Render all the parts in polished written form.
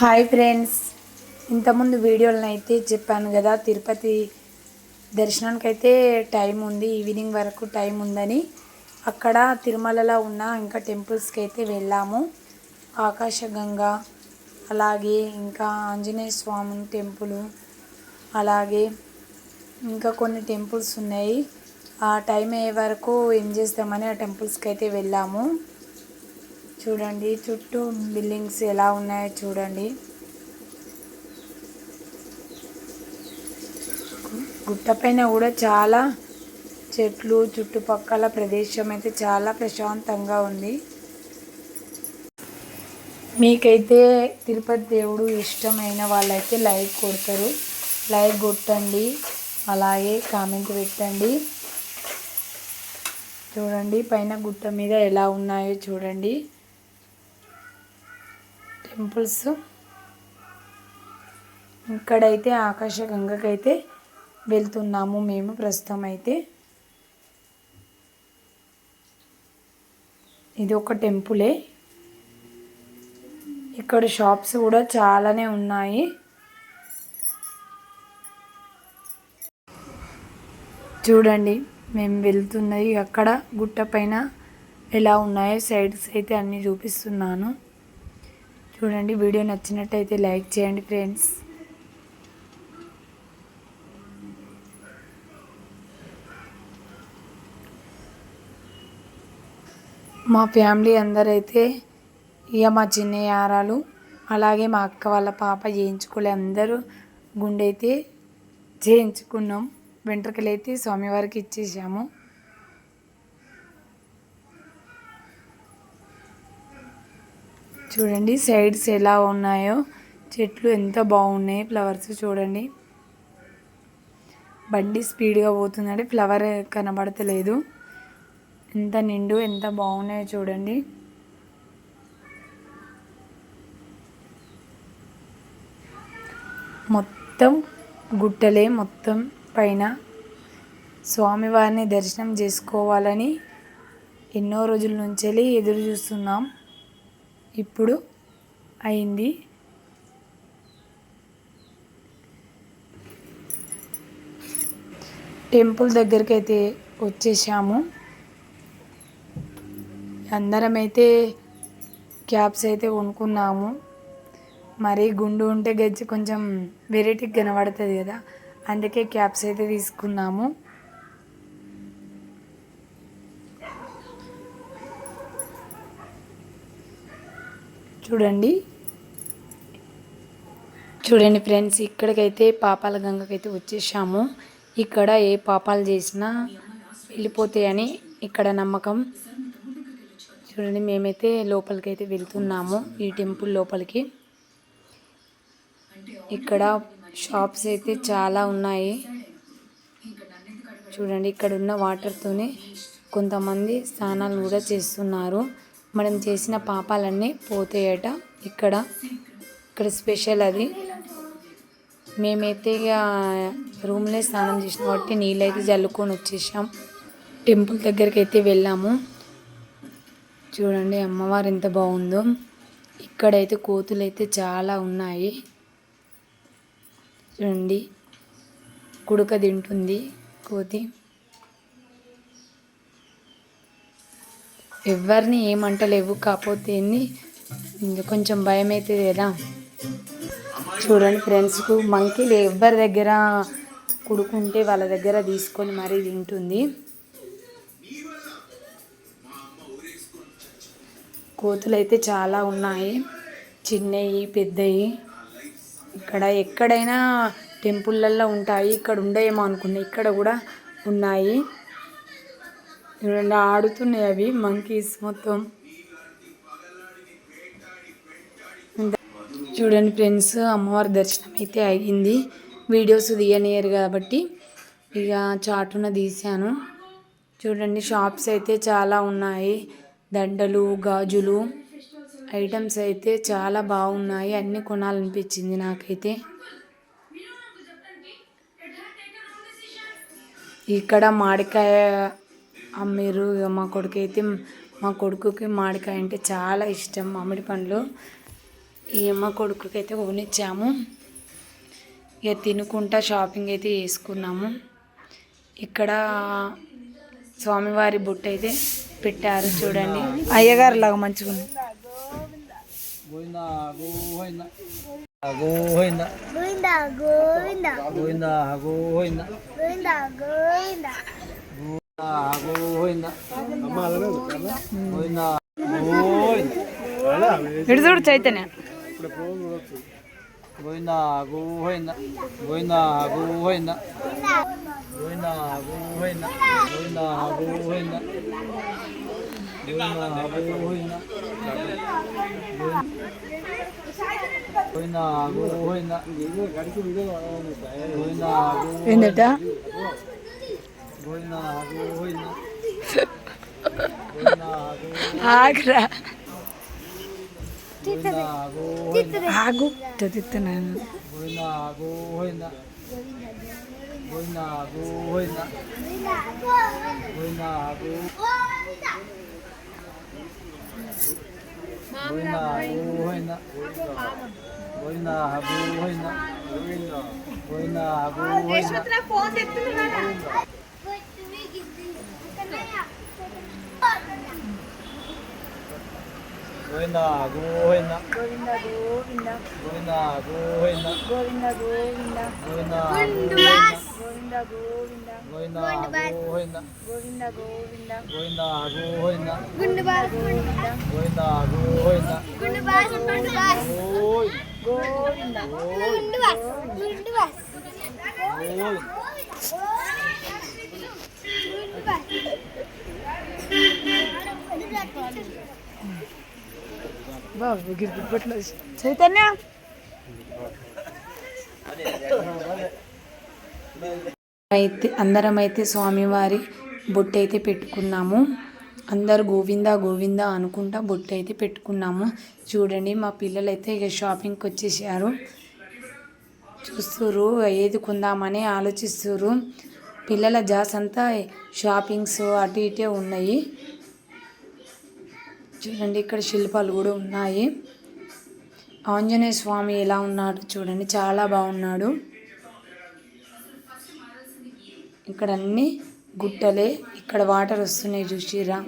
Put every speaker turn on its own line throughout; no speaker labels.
Hi friends, ఇంతకుముందు వీడియోలను అయితే చెప్పాను కదా, తిరుపతి దర్శనానికి అయితే టైం ఉంది, ఈవినింగ్ వరకు టైం ఉందని. అక్కడ తిరుమలలో ఉన్న ఇంకా టెంపుల్స్కి అయితే వెళ్ళాము. ఆకాశగంగా, అలాగే ఇంకా ఆంజనేయ స్వామి టెంపుల్, అలాగే ఇంకా కొన్ని టెంపుల్స్ ఉన్నాయి. ఆ టైం అయ్యే వరకు ఏం చేస్తామని ఆ టెంపుల్స్కి అయితే వెళ్ళాము. చూడండి చుట్టూ బిల్డింగ్స్ ఎలా ఉన్నాయో చూడండి. గుట్టపైన కూడా చాలా చెట్లు, చుట్టుపక్కల ప్రదేశం అయితే చాలా ప్రశాంతంగా ఉంది. మీకైతే తిరుపతి దేవుడు ఇష్టమైన వాళ్ళైతే లైక్ కొడతారు, లైక్ కొట్టండి, అలాగే కామెంట్ పెట్టండి. చూడండి పైన గుట్ట మీద ఎలా ఉన్నాయో చూడండి టెంపుల్స్. ఇక్కడైతే ఆకాశగంగకైతే వెళ్తున్నాము మేము ప్రస్తుతం అయితే. ఇది ఒక టెంపులే. ఇక్కడ షాప్స్ కూడా చాలానే ఉన్నాయి. చూడండి మేము వెళ్తున్నది అక్కడ గుట్ట పైన ఎలా ఉన్నాయో సైడ్స్ అయితే అన్నీ చూపిస్తున్నాను. చూడండి, వీడియో నచ్చినట్టయితే లైక్ చేయండి ఫ్రెండ్స్. మా ఫ్యామిలీ అందరైతే ఇక మా చిన్నయ్య యారాలు, అలాగే మా అక్క వాళ్ళ పాప చేయించుకోలే, అందరూ గుండె అయితే చేయించుకున్నాం. వెంట్రుకలు అయితే స్వామివారికి ఇచ్చేసాము. చూడండి సైడ్స్ ఎలా ఉన్నాయో, చెట్లు ఎంత బాగున్నాయి, ఫ్లవర్స్ చూడండి. బండి స్పీడ్గా పోతుందంటే ఫ్లవర్ కనబడతలేదు. ఎంత నిండు ఎంత బాగున్నాయో చూడండి. మొత్తం గుట్టలే, మొత్తం పైన స్వామివారిని దర్శనం చేసుకోవాలని ఎన్నో రోజుల నుంచి ఎదురు చూస్తున్నాం. ఇప్పుడు అయింది. టెంపుల్ దగ్గరికి అయితే వచ్చేసాము. అందరం అయితే క్యాప్స్ అయితే కొనుక్కున్నాము. మరి గుండు ఉంటే గజ్జి కొంచెం వెరైటీగా కనబడుతుంది కదా, అందుకే క్యాప్స్ అయితే తీసుకున్నాము. చూడండి చూడండి ఫ్రెండ్స్, ఇక్కడికైతే పాపాల గంగకైతే వచ్చేసాము. ఇక్కడ ఏ పాపాలు చేసినా వెళ్ళిపోతాయని ఇక్కడ నమ్మకం. చూడండి మేమైతే లోపలికైతే వెళ్తున్నాము, ఈ టెంపుల్ లోపలికి. ఇక్కడ షాప్స్ అయితే చాలా ఉన్నాయి. చూడండి ఇక్కడ ఉన్న వాటర్తోనే కొంతమంది స్నానాలు కూడా చేస్తున్నారు. మనం చేసిన పాపాలన్నీ పోతాయట ఇక్కడ స్పెషల్ అది. మేమైతే ఇక రూమ్లో స్నానం చేసిన కాబట్టి నీళ్ళైతే జల్లుకొని వచ్చేసాం. టెంపుల్ దగ్గరికి అయితే వెళ్ళాము. చూడండి అమ్మవారు ఎంత బాగుందో. ఇక్కడైతే కోతులు అయితే చాలా ఉన్నాయి. చూడండి కుడుక తింటుంది కోతి. ఎవరిని ఏమంటలేవు, కాకపోతే కొంచెం భయం అవుతుంది కదా. చూడండి ఫ్రెండ్స్కు మంకీలు ఎవరి దగ్గర కుడుకుంటే వాళ్ళ దగ్గర తీసుకొని మరీ తింటుంది. కోతులు అయితే చాలా ఉన్నాయి, చిన్నవి పెద్దవి. ఇక్కడ ఎక్కడైనా టెంపుల్లల్లో ఉంటాయి, ఇక్కడ ఉండేమో అనుకున్నాయి, ఇక్కడ కూడా ఉన్నాయి. చూడండి ఆడుతున్నాయి అవి మంకీస్ మొత్తం. చూడండి ఫ్రెండ్స్, అమ్మవారి దర్శనం అయితే అయ్యింది. వీడియోస్ తీయనియరు కాబట్టి ఇక చాటున తీశాను. చూడండి షాప్స్ అయితే చాలా ఉన్నాయి, దండలు, గాజులు ఐటమ్స్ అయితే చాలా బాగున్నాయి. అన్నీ కొనాలనిపించింది నాకైతే. ఇక్కడ మామిడికాయ అమ్మిరు. మా కొడుకుకి మామిడికాయ అంటే చాలా ఇష్టం, మామిడి పండ్లు. ఈ అమ్మ కొడుకుకి అయితే కొనిచ్చాము. ఇక తినుకుంటా షాపింగ్ అయితే చేసుకున్నాము. ఇక్కడ స్వామివారి బుట్ట అయితే పెట్టారు చూడండి. అయ్యగారు లాగా మంచిగా ఉంది. ఇటు చూడు చైతన్య.
గోవిందా గోవిందా గోవిందా గోవిందా గోవిందా గోవిందా గోవిందా గోవిందా గోవిందా గోవిందా గోవిందా గోవిందా గోవిందా
ఏందట
గోవిందా గోవిందా
ఆగ్రా ఆగు చదువుతున్నాను.
గోవిందా గోవిందా గోవిందా గోవిందా గోవిందా గోవిందా గోవిందా గోవిందా గోవిందా గోవిందా గోవిందా గోవిందా గోవిందా
గోవింద గోవింద
గోవిందా గోవిందా
గోవింద గోవింద
గోవిందా
గోవింద గోవింద
గోవిందా గోవిందా
గోవింద గోవింద
గోవిందా గోవిందా
గోవింద
గోవిందా గోవిందా
గోవింద బాబు గిరిపట్ల చైతన్య అయితే అందరం అయితే స్వామివారి బొట్టు అయితే పెట్టుకున్నాము. అందరు గోవిందా గోవిందా అనుకుంటా బొట్టు అయితే పెట్టుకున్నాము. చూడండి మా పిల్లలు అయితే ఇక షాపింగ్కి వచ్చేసారు. చూస్తుర్రు ఏది కొందామని ఆలోచిస్తుర్రు. పిల్లల జాస్ అంతా షాపింగ్స్ అటు ఇటే ఉన్నాయి. చూడండి ఇక్కడ శిల్పాలు కూడా ఉన్నాయి. ఆంజనేయ స్వామి ఎలా ఉన్నాడు చూడండి, చాలా బాగున్నాడు. ఇక్కడ అన్ని గుట్టలే, ఇక్కడ వాటర్ వస్తున్నాయి చూసిరా.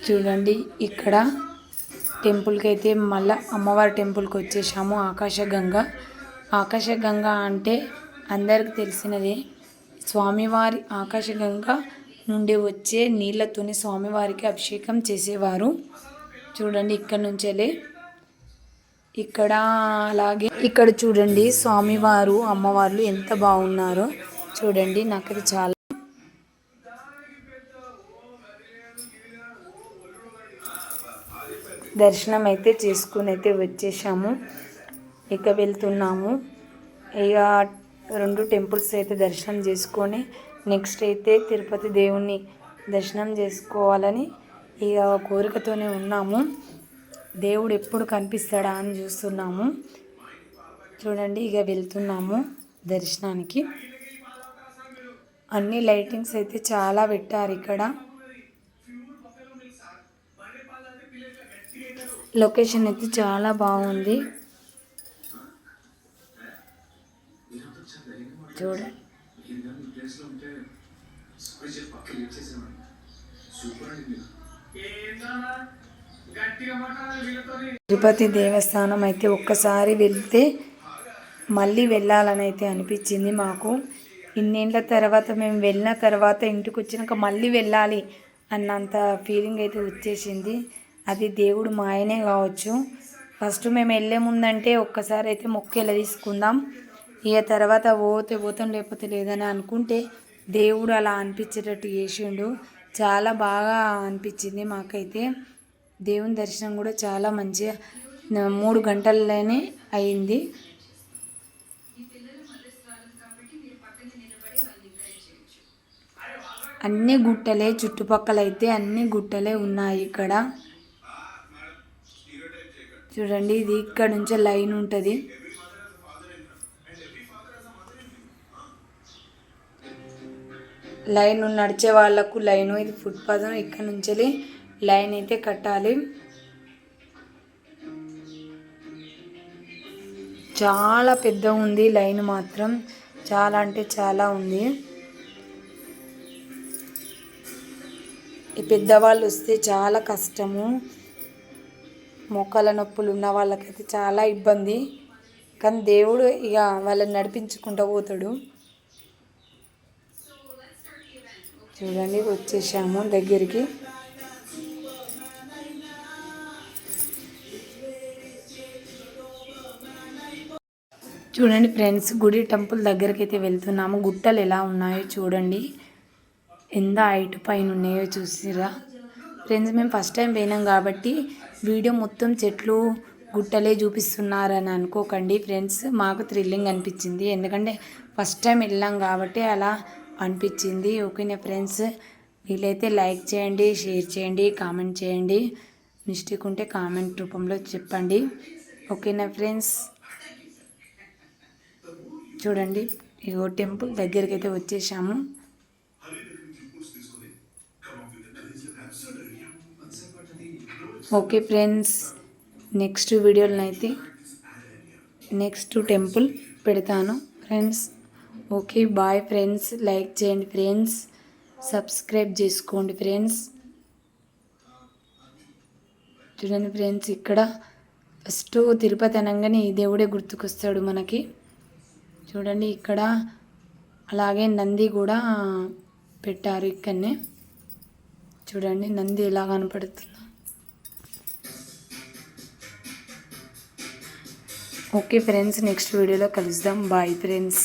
చూడండి ఇక్కడ టెంపుల్కి అయితే మళ్ళీ అమ్మవారి టెంపుల్కి వచ్చేసాము. ఆకాశగంగా. ఆకాశగంగా అంటే అందరికి తెలిసినదే. స్వామివారి ఆకాశగంగా నుండి వచ్చే నీళ్ళతోని స్వామివారికి అభిషేకం చేసేవారు. చూడండి ఇక్కడ నుంచెలే ఇక్కడ. అలాగే ఇక్కడ చూడండి స్వామివారు అమ్మవార్లు ఎంత బాగున్నారో చూడండి. నాకైతే చాలా దర్శనం అయితే చేసుకుని అయితే వచ్చేసాము. ఇక వెళ్తున్నాము. ఇక 2 టెంపుల్స్ అయితే దర్శనం చేసుకొని నెక్స్ట్ అయితే తిరుపతి దేవుణ్ణి దర్శనం చేసుకోవాలని ఇక కోరికతోనే ఉన్నాము. దేవుడు ఎప్పుడు కనిపిస్తాడా అని చూస్తున్నాము. చూడండి ఇక వెళ్తున్నాము దర్శనానికి. అన్ని లైటింగ్స్ అయితే చాలా పెట్టారు ఇక్కడ. లొకేషన్ అయితే చాలా బాగుంది చూడండి. తిరుపతి దేవస్థానం అయితే ఒక్కసారి వెళ్తే మళ్ళీ వెళ్ళాలని అయితే అనిపించింది మాకు. ఇన్నేళ్ళ తర్వాత మేము వెళ్ళిన తర్వాత ఇంటికి వచ్చినాక మళ్ళీ వెళ్ళాలి అన్నంత ఫీలింగ్ అయితే వచ్చేసింది. అది దేవుడు మాయనే కావచ్చు. ఫస్ట్ మేము వెళ్ళే ముందంటే ఒక్కసారి అయితే మొక్కేలా తీసుకుందాం, ఇక తర్వాత పోతే పోతాం లేకపోతే లేదని అనుకుంటే దేవుడు అలా అనిపించేటట్టు చేసిండు. చాలా బాగా అనిపించింది మాకైతే. దేవుని దర్శనం కూడా చాలా మంచిగా 3 గంటల్లోనే అయింది. అన్ని గుట్టలే, చుట్టుపక్కల అయితే అన్ని గుట్టలే ఉన్నాయి ఇక్కడ. చూడండి ఇది ఇక్కడ నుంచే లైన్ ఉంటుంది. లైన్ నడిచే వాళ్ళకు లైను, ఇది ఫుట్పాత్. ఇక్కడ నుంచి లైన్ అయితే కట్టాలి. చాలా పెద్ద ఉంది లైన్ మాత్రం, చాలా అంటే చాలా ఉంది. ఈ పెద్దవాళ్ళు వస్తే చాలా కష్టము, మోకాళ్ళ నొప్పులు ఉన్న వాళ్ళకైతే చాలా ఇబ్బంది. కానీ దేవుడు ఇక వాళ్ళని నడిపించుకుంటూ పోతాడు. చూడండి వచ్చేసాము దగ్గరికి. చూడండి ఫ్రెండ్స్, గుడి టెంపుల్ దగ్గరికి అయితే వెళ్తున్నాము. గుట్టలు ఎలా ఉన్నాయో చూడండి, ఎంత హైట్ పైన ఉన్నాయో చూసిరా ఫ్రెండ్స్. మేము ఫస్ట్ టైం పోయినాం కాబట్టి వీడియో మొత్తం చెట్లు గుట్టలే చూపిస్తున్నారని అనుకోకండి ఫ్రెండ్స్. మాకు థ్రిల్లింగ్ అనిపించింది, ఎందుకంటే ఫస్ట్ టైం వెళ్ళాం కాబట్టి అలా అనిపించింది. ఓకేనా ఫ్రెండ్స్, వీలైతే లైక్ చేయండి, షేర్ చేయండి, కామెంట్ చేయండి. మిస్టేక్ ఉంటే కామెంట్ రూపంలో చెప్పండి. ఓకేనా ఫ్రెండ్స్. చూడండి ఇగో టెంపుల్ దగ్గరికి అయితే వచ్చేసాము. ఓకే ఫ్రెండ్స్, నెక్స్ట్ వీడియోలో అయితే నెక్స్ట్ టెంపుల్ పెడతాను friends. Okay bye friends. Like చేయండి ఫ్రెండ్స్, సబ్స్క్రైబ్ చేసుకోండి ఫ్రెండ్స్. చూడండి ఫ్రెండ్స్, ఇక్కడ ఫస్ట్ తిరుపతి అనగానే ఈ దేవుడే గుర్తుకొస్తాడు మనకి. చూడండి ఇక్కడ అలాగే నంది కూడా పెట్టారు ఇక్కడనే. చూడండి నంది ఎలా కనపడుతుందో. ఓకే ఫ్రెండ్స్, నెక్స్ట్ వీడియోలో కలుద్దాం. Bye friends.